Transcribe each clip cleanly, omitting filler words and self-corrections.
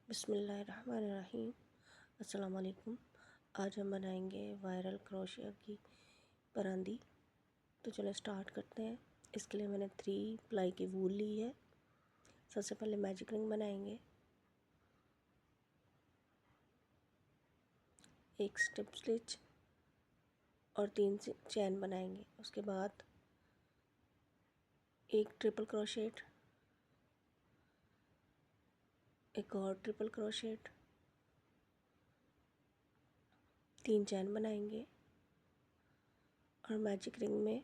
बिस्मिल्लाहिर्रहमानिर्रहीम। अस्सलाम वालेकुम। आज हम बनाएंगे वायरल क्रोशिया की परांदी। तो चलो स्टार्ट करते हैं। इसके लिए मैंने 3 प्लाई की वूल ली है। सबसे पहले मैजिक रिंग बनाएंगे, एक स्ट्रिप स्टिच और 3 चैन बनाएंगे। उसके बाद एक ट्रिपल क्रोशेट, एक और ट्रिपल क्रोशेट, 3 चैन बनाएंगे और मैजिक रिंग में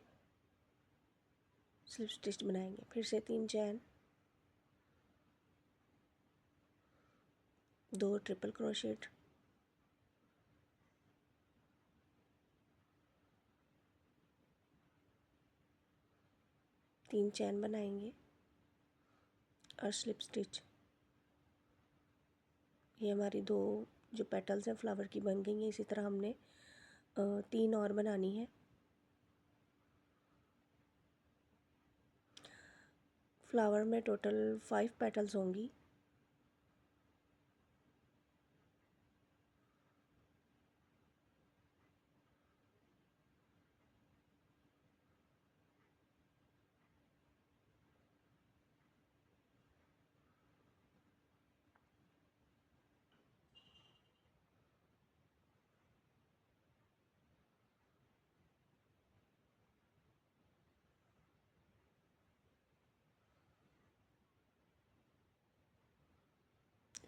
स्लिप स्टिच बनाएंगे। फिर से 3 चैन, 2 ट्रिपल क्रोशेट, तीन चैन बनाएंगे और स्लिप स्टिच। ये हमारी 2 जो पेटल्स हैं फ्लावर की बन गई हैं। इसी तरह हमने 3 और बनानी है। फ्लावर में टोटल 5 पेटल्स होंगी।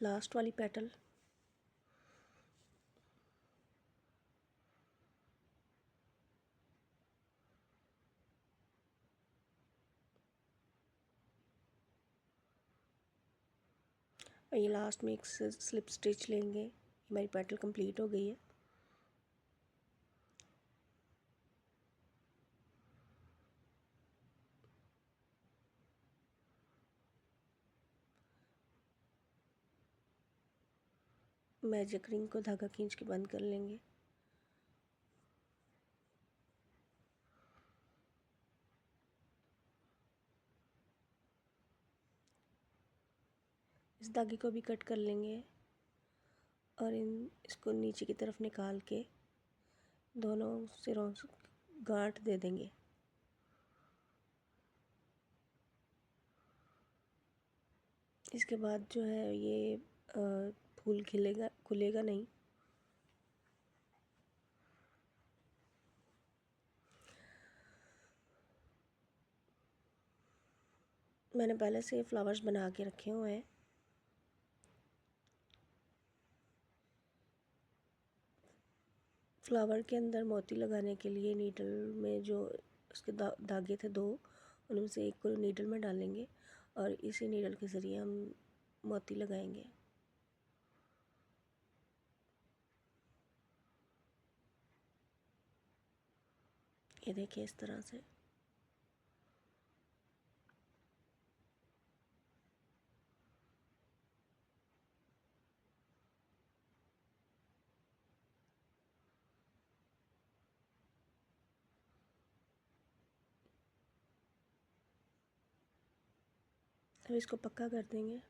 लास्ट वाली पेटल और ये लास्ट में एक स्लिप स्टिच लेंगे। हमारी पेटल कंप्लीट हो गई है। मैजिक रिंग को धागा खींच के बंद कर लेंगे। इस धागे को भी कट कर लेंगे और इसको नीचे की तरफ निकाल के दोनों सिरों से गांठ दे देंगे। इसके बाद जो है ये फूल खुलेगा नहीं। मैंने पहले से फ्लावर्स बना के रखे हुए हैं। फ्लावर के अंदर मोती लगाने के लिए नीडल में जो उसके धागे थे 2, उनमें से एक को नीडल में डालेंगे और इसी नीडल के ज़रिए हम मोती लगाएंगे। ये देखिए इस तरह से। अब इसको पक्का कर देंगे।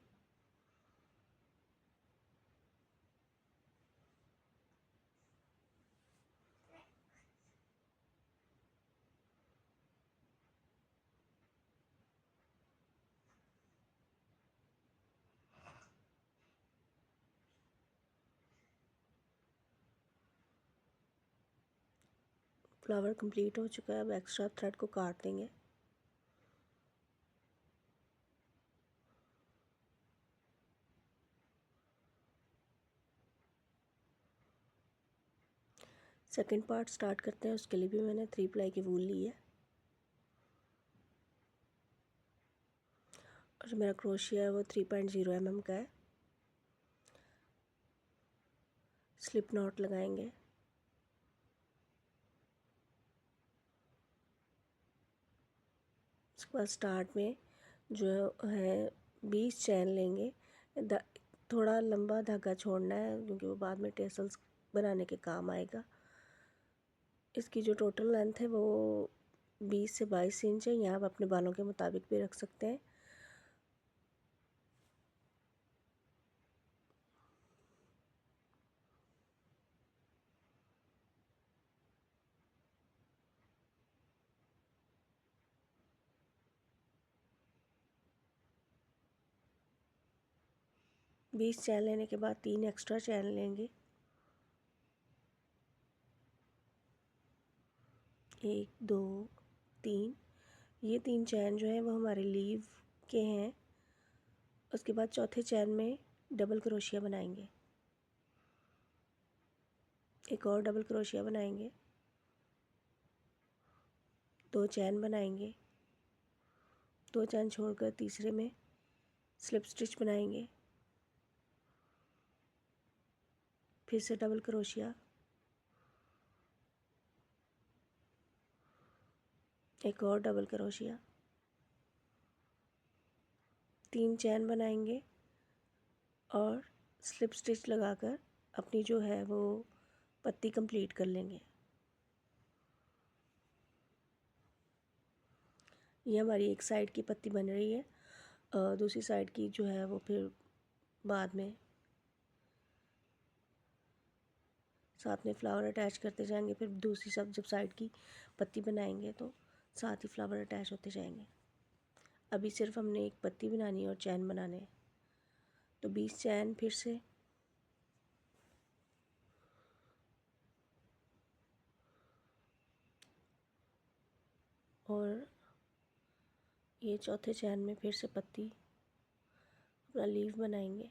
फ्लावर कंप्लीट हो चुका है। अब एक्स्ट्रा थ्रेड को काट देंगे। सेकंड पार्ट स्टार्ट करते हैं। उसके लिए भी मैंने 3 प्लाई की वूल ली है और जो मेरा क्रोशिया है वो 3.0 mm का है। स्लिप नॉट लगाएंगे। उसके बाद स्टार्ट में जो है 20 चैन लेंगे। थोड़ा लंबा धागा छोड़ना है क्योंकि वो बाद में टेसल्स बनाने के काम आएगा। इसकी जो टोटल लेंथ है वो 20 से 22 इंच है। यहाँ आप अपने बालों के मुताबिक भी रख सकते हैं। 20 चैन लेने के बाद 3 एक्स्ट्रा चैन लेंगे। 1 2 3। ये 3 चैन जो है वो हमारे लीव के हैं। उसके बाद चौथे चैन में डबल क्रोशिया बनाएंगे, एक और डबल क्रोशिया बनाएंगे, 2 चैन बनाएंगे, 2 चैन छोड़कर तीसरे में स्लिप स्टिच बनाएंगे, फिर से डबल क्रोशिया, एक और डबल क्रोशिया, 3 चैन बनाएंगे और स्लिप स्टिच लगाकर अपनी जो है वो पत्ती कंप्लीट कर लेंगे। ये हमारी एक साइड की पत्ती बन रही है, दूसरी साइड की जो है वो फिर बाद में साथ में फ्लावर अटैच करते जाएंगे। फिर दूसरी सब जब साइड की पत्ती बनाएंगे तो साथ ही फ्लावर अटैच होते जाएंगे। अभी सिर्फ हमने एक पत्ती बनानी है और चैन बनाने हैं। तो 20 चैन फिर से, और ये चौथे चैन में फिर से पत्ती अपना लीव बनाएंगे।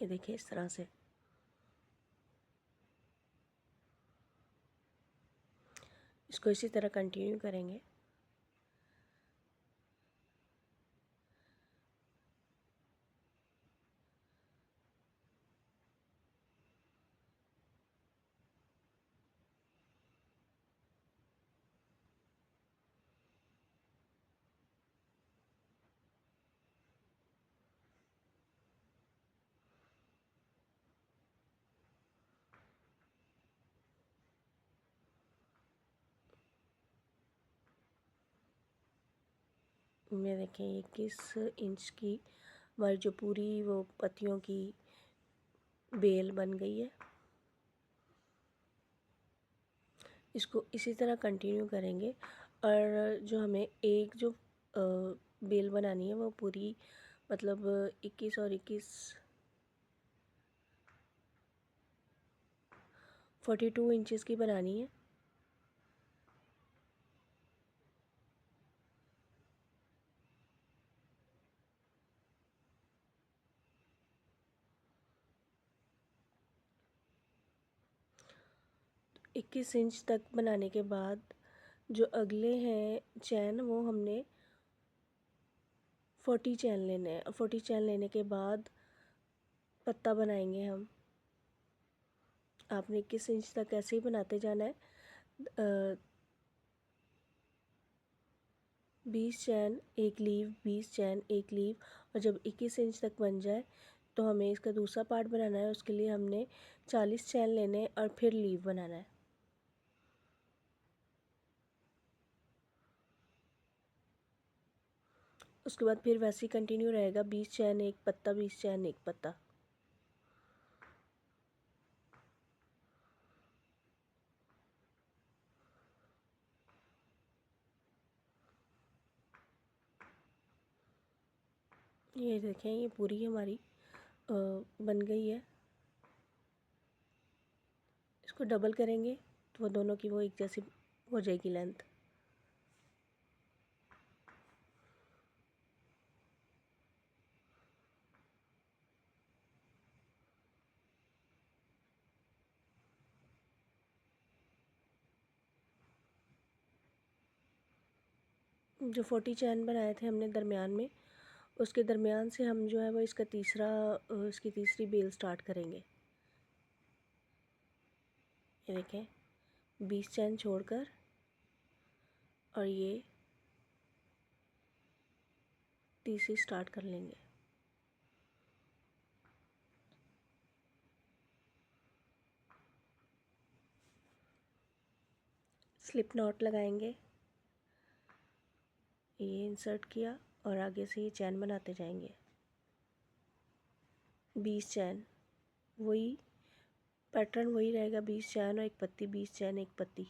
ये देखिए इस तरह से इसको इसी तरह कंटिन्यू करेंगे। ये देखें 21 इंच की हमारी जो पूरी वो पत्तियों की बेल बन गई है। इसको इसी तरह कंटिन्यू करेंगे और जो हमें एक जो बेल बनानी है वो पूरी मतलब 21 और 21 42 इंचेस की बनानी है। तो 21 इंच तक बनाने के बाद जो अगले हैं चैन वो हमने 40 चैन लेने हैं। 40 चैन लेने के बाद पत्ता बनाएंगे हम। आपने 21 इंच तक ऐसे ही बनाते जाना है। 20 चैन एक लीव, 20 चैन एक लीव, और जब 21 इंच तक बन जाए तो हमें इसका दूसरा पार्ट बनाना है। उसके लिए हमने 40 चैन लेने और फिर लीव बनाना है। उसके बाद फिर वैसे ही कंटिन्यू रहेगा, 20 चैन एक पत्ता, 20 चैन एक पत्ता। ये देखें ये पूरी हमारी बन गई है। इसको डबल करेंगे तो वो दोनों की वो एक जैसी हो जाएगी लेंथ। जो 40 चैन बनाए थे हमने दरमियान में, उसके दरमियान से हम जो है वो इसकी तीसरी बेल स्टार्ट करेंगे। ये देखें 20 चैन छोड़कर, और ये तीसरी स्टार्ट कर लेंगे। स्लिप नॉट लगाएंगे, ये इंसर्ट किया और आगे से ये चैन बनाते जाएंगे। 20 चैन, वही पैटर्न वही रहेगा, 20 चैन और एक पत्ती, 20 चैन एक पत्ती।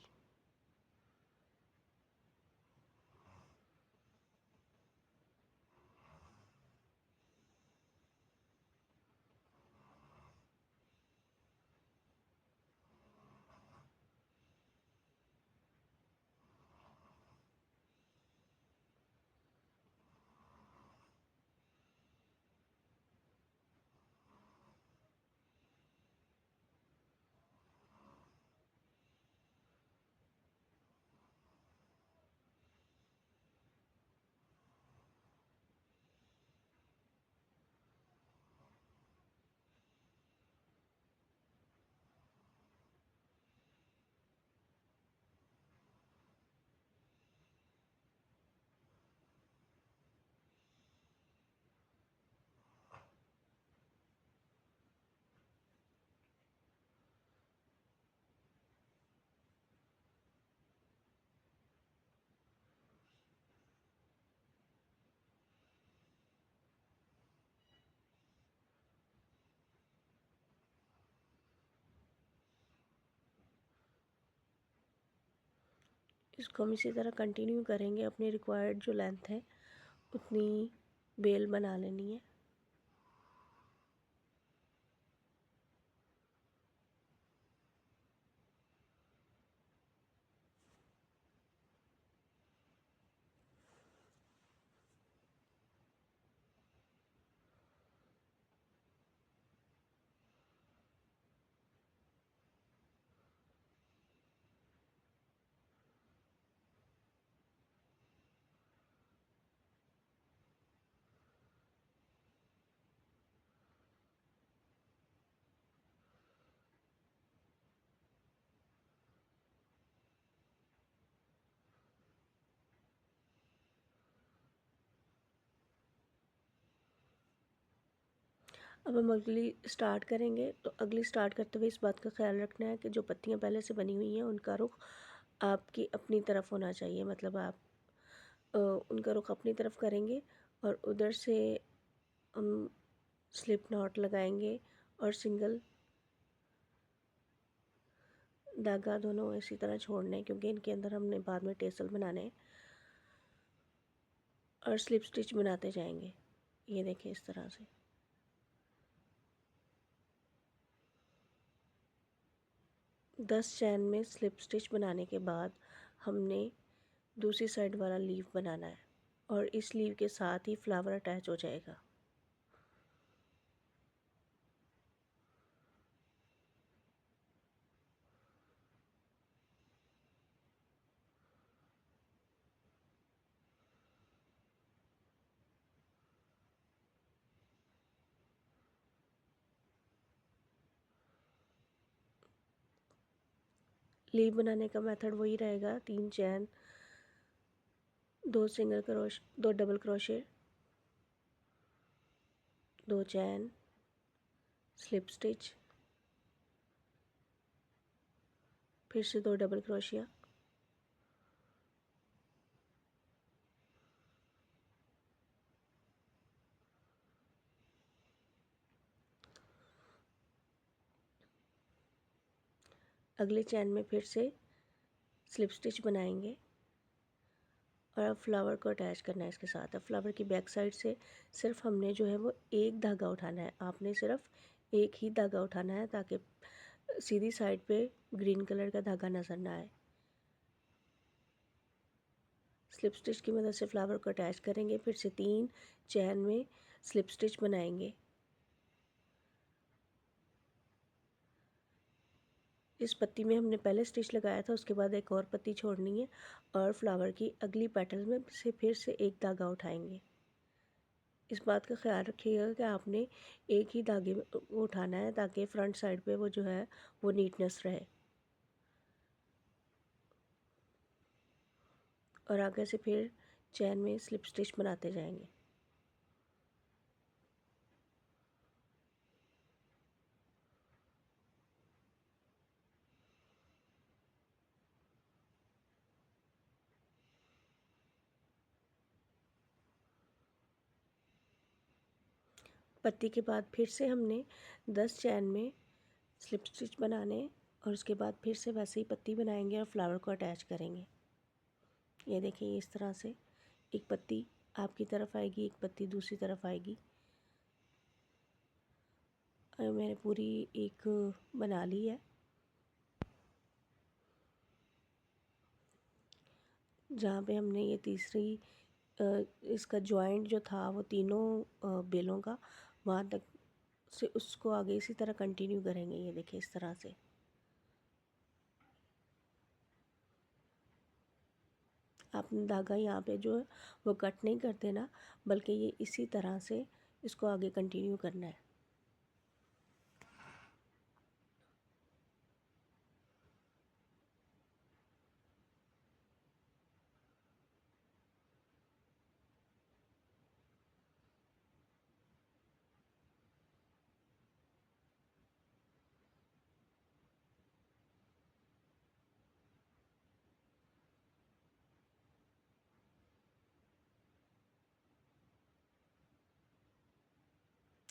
इसको हम इसी तरह कंटिन्यू करेंगे, अपनी रिक्वायर्ड जो लेंथ है उतनी बेल बना लेनी है। अब हम अगली स्टार्ट करेंगे, तो अगली स्टार्ट करते हुए इस बात का ख्याल रखना है कि जो पत्तियां पहले से बनी हुई हैं उनका रुख आपकी अपनी तरफ होना चाहिए, मतलब आप उनका रुख अपनी तरफ करेंगे और उधर से हम स्लिप नॉट लगाएंगे और सिंगल धागा दोनों इसी तरह छोड़ने हैं, क्योंकि इनके अंदर हमने बाद में टेसल बनाने हैं, और स्लिप स्टिच बनाते जाएंगे। ये देखिए इस तरह से 10 चैन में स्लिप स्टिच बनाने के बाद हमने दूसरी साइड वाला लीव बनाना है और इस लीव के साथ ही फ्लावर अटैच हो जाएगा। लीव बनाने का मेथड वही रहेगा, 3 चैन, 2 सिंगल क्रोश, 2 डबल क्रोशे, 2 चैन, स्लिप स्टिच, फिर से 2 डबल क्रोशिया, अगले चैन में फिर से स्लिप स्टिच बनाएंगे और अब फ्लावर को अटैच करना है इसके साथ। अब फ्लावर की बैक साइड से सिर्फ हमने जो है वो एक धागा उठाना है, आपने सिर्फ एक ही धागा उठाना है ताकि सीधी साइड पे ग्रीन कलर का धागा नज़र ना आए। स्लिप स्टिच की मदद से फ्लावर को अटैच करेंगे, फिर से 3 चैन में स्लिप स्टिच बनाएंगे। इस पत्ती में हमने पहले स्टिच लगाया था, उसके बाद एक और पत्ती छोड़नी है और फ्लावर की अगली पेटल में से फिर से एक धागा उठाएंगे। इस बात का ख्याल रखिएगा कि आपने एक ही धागे में उठाना है ताकि फ्रंट साइड पे वो जो है वो नीटनेस रहे, और आगे से फिर चैन में स्लिप स्टिच बनाते जाएंगे। पत्ती के बाद फिर से हमने 10 चैन में स्लिप स्टिच बनाने, और उसके बाद फिर से वैसे ही पत्ती बनाएंगे और फ्लावर को अटैच करेंगे। ये देखिए इस तरह से एक पत्ती आपकी तरफ आएगी, एक पत्ती दूसरी तरफ आएगी। और मैंने पूरी एक बना ली है। जहाँ पे हमने ये तीसरी इसका जॉइंट जो था वो तीनों बेलों का, वहाँ तक से उसको आगे इसी तरह कंटिन्यू करेंगे। ये देखिए इस तरह से आपने धागा यहाँ पे जो है वो कट नहीं कर देना, बल्कि ये इसी तरह से इसको आगे कंटिन्यू करना है।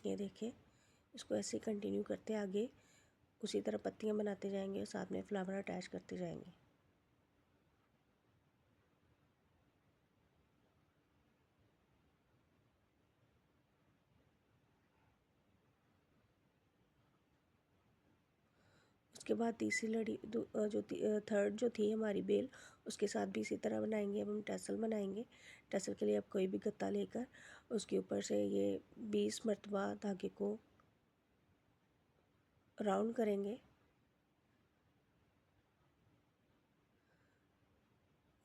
ये देखिए इसको ऐसे ही कंटिन्यू करते आगे उसी तरह पत्तियाँ बनाते जाएंगे और साथ में फ्लावर अटैच करते जाएंगे। उसके बाद तीसरी लड़ी जो थर्ड जो थी हमारी बेल, उसके साथ भी इसी तरह बनाएंगे। अब हम टैसल बनाएंगे। टैसल के लिए आप कोई भी गत्ता लेकर उसके ऊपर से ये 20 मरतबा धागे को राउंड करेंगे।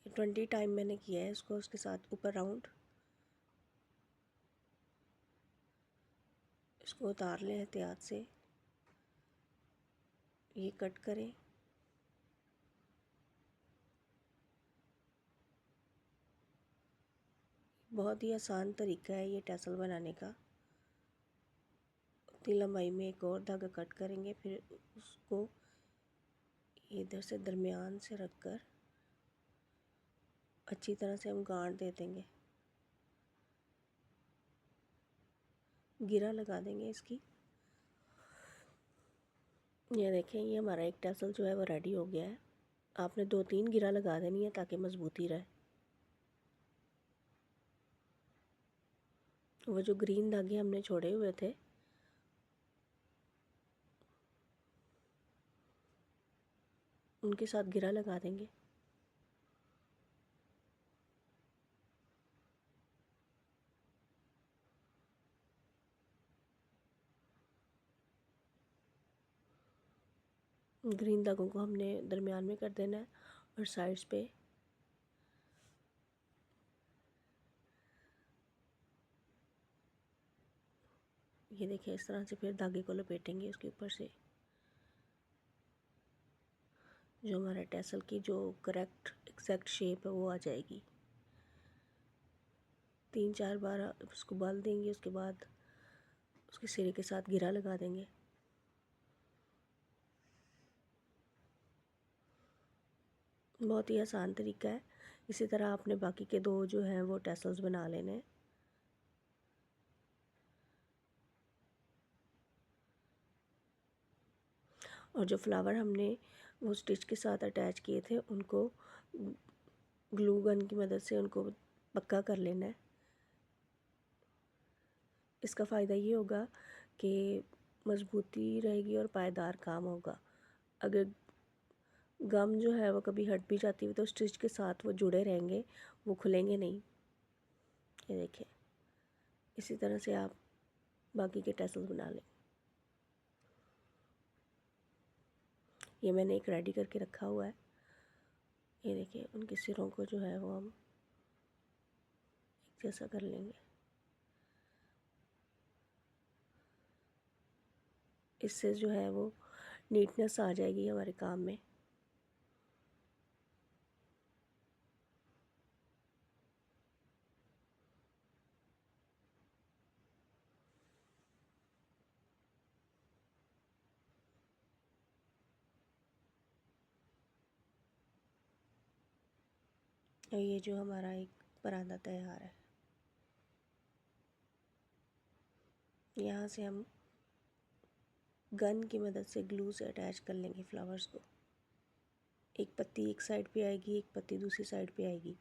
20 टाइम मैंने किया है इसको, उसके साथ ऊपर राउंड। इसको उतार लें एहतियात से, ये कट करें। बहुत ही आसान तरीका है ये टैसल बनाने का। उतनी लंबाई में एक और धागा कट करेंगे, फिर उसको इधर से दरमियान से रखकर अच्छी तरह से हम गांठ दे देंगे, गिरा लगा देंगे इसकी। ये देखें ये हमारा एक टैसल जो है वो रेडी हो गया है। आपने 2-3 गिरा लगा देनी है ताकि मजबूती रहे। वो जो ग्रीन धागे हमने छोड़े हुए थे उनके साथ गिरा लगा देंगे। ग्रीन धागों को हमने दरमियान में कर देना है और साइड्स पे ये देखिए इस तरह से फिर धागे को लपेटेंगे उसके ऊपर से। जो हमारा टैसल की जो करेक्ट एग्जैक्ट शेप है वो आ जाएगी। 3-4 बार उसको बाल देंगे, उसके बाद उसके सिरे के साथ गिरा लगा देंगे। बहुत ही आसान तरीका है। इसी तरह आपने बाकी के 2 जो हैं वो टैसल्स बना लेने हैं। और जो फ्लावर हमने वो स्टिच के साथ अटैच किए थे उनको ग्लू गन की मदद से उनको पक्का कर लेना है। इसका फ़ायदा ये होगा कि मज़बूती रहेगी और पायदार काम होगा। अगर गम जो है वो कभी हट भी जाती है तो स्टिच के साथ वो जुड़े रहेंगे, वो खुलेंगे नहीं। ये देखिए इसी तरह से आप बाकी के टैसल्स बना लें। ये मैंने एक रेडी करके रखा हुआ है। ये देखिए उनके सिरों को जो है वो हम एक जैसा कर लेंगे। इससे जो है वो नीटनेस आ जाएगी हमारे काम में। और ये जो हमारा एक परांदा तैयार है। यहाँ से हम गन की मदद से ग्लू से अटैच कर लेंगे फ्लावर्स को। एक पत्ती एक साइड पे आएगी, एक पत्ती दूसरी साइड पे आएगी।